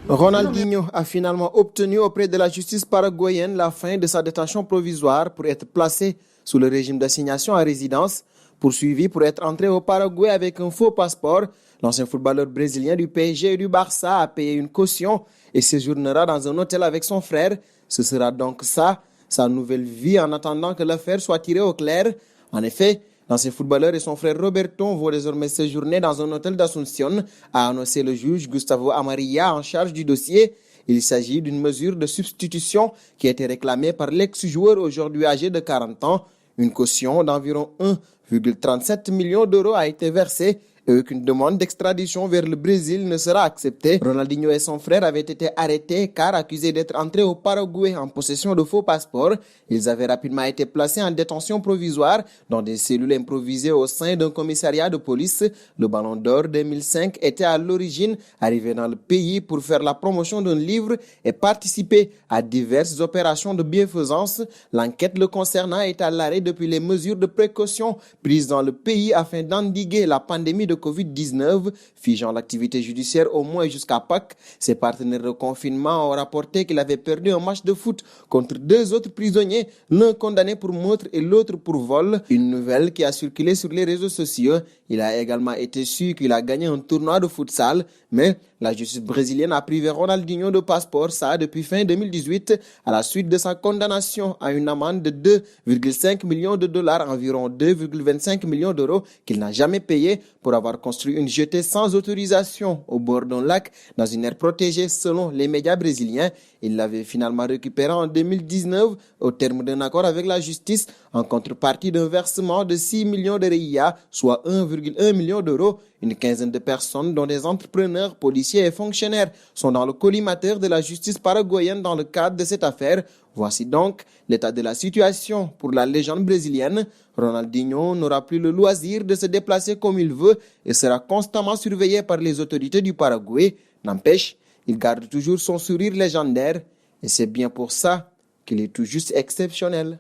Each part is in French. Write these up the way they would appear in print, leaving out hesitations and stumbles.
Ronaldinho a finalement obtenu auprès de la justice paraguayenne la fin de sa détention provisoire pour être placé sous le régime d'assignation à résidence. Poursuivi pour être entré au Paraguay avec un faux passeport, l'ancien footballeur brésilien du PSG et du Barça a payé une caution et séjournera dans un hôtel avec son frère. Ce sera donc ça, sa nouvelle vie en attendant que l'affaire soit tirée au clair. En effet, l'ancien footballeur et son frère Roberto vont désormais séjourner dans un hôtel d'Asunción, a annoncé le juge Gustavo Amarilla en charge du dossier. Il s'agit d'une mesure de substitution qui a été réclamée par l'ex-joueur aujourd'hui âgé de 40 ans. Une caution d'environ 1,37 million d'euros a été versée et aucune demande d'extradition vers le Brésil ne sera acceptée. Ronaldinho et son frère avaient été arrêtés car accusés d'être entrés au Paraguay en possession de faux passeports. Ils avaient rapidement été placés en détention provisoire dans des cellules improvisées au sein d'un commissariat de police. Le Ballon d'Or 2005 était à l'origine arrivé dans le pays pour faire la promotion d'un livre et participer à diverses opérations de bienfaisance. L'enquête le concernant est à l'arrêt depuis les mesures de précaution prises dans le pays afin d'endiguer la pandémie de Covid-19, figeant l'activité judiciaire au moins jusqu'à Pâques. Ses partenaires de confinement ont rapporté qu'il avait perdu un match de foot contre deux autres prisonniers, l'un condamné pour meurtre et l'autre pour vol. Une nouvelle qui a circulé sur les réseaux sociaux. Il a également été su qu'il a gagné un tournoi de futsal, mais la justice brésilienne a privé Ronaldinho de passeport, ça depuis fin 2018, à la suite de sa condamnation à une amende de 2,5 millions de dollars, environ 2,25 millions d'euros, qu'il n'a jamais payé pour avoir construit une jetée sans autorisation au bord d'un lac dans une aire protégée selon les médias brésiliens. Il l'avait finalement récupéré en 2019 au terme d'un accord avec la justice en contrepartie d'un versement de 6 millions de RIA, soit 1,1 million d'euros. Une quinzaine de personnes, dont des entrepreneurs, policiers et fonctionnaires, sont dans le collimateur de la justice paraguayenne dans le cadre de cette affaire. Voici donc l'état de la situation pour la légende brésilienne. Ronaldinho n'aura plus le loisir de se déplacer comme il veut et sera constamment surveillé par les autorités du Paraguay. N'empêche, il garde toujours son sourire légendaire et c'est bien pour ça qu'il est tout juste exceptionnel.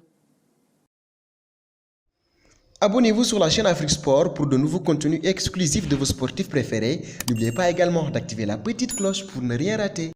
Abonnez-vous sur la chaîne Afrique Sport pour de nouveaux contenus exclusifs de vos sportifs préférés. N'oubliez pas également d'activer la petite cloche pour ne rien rater.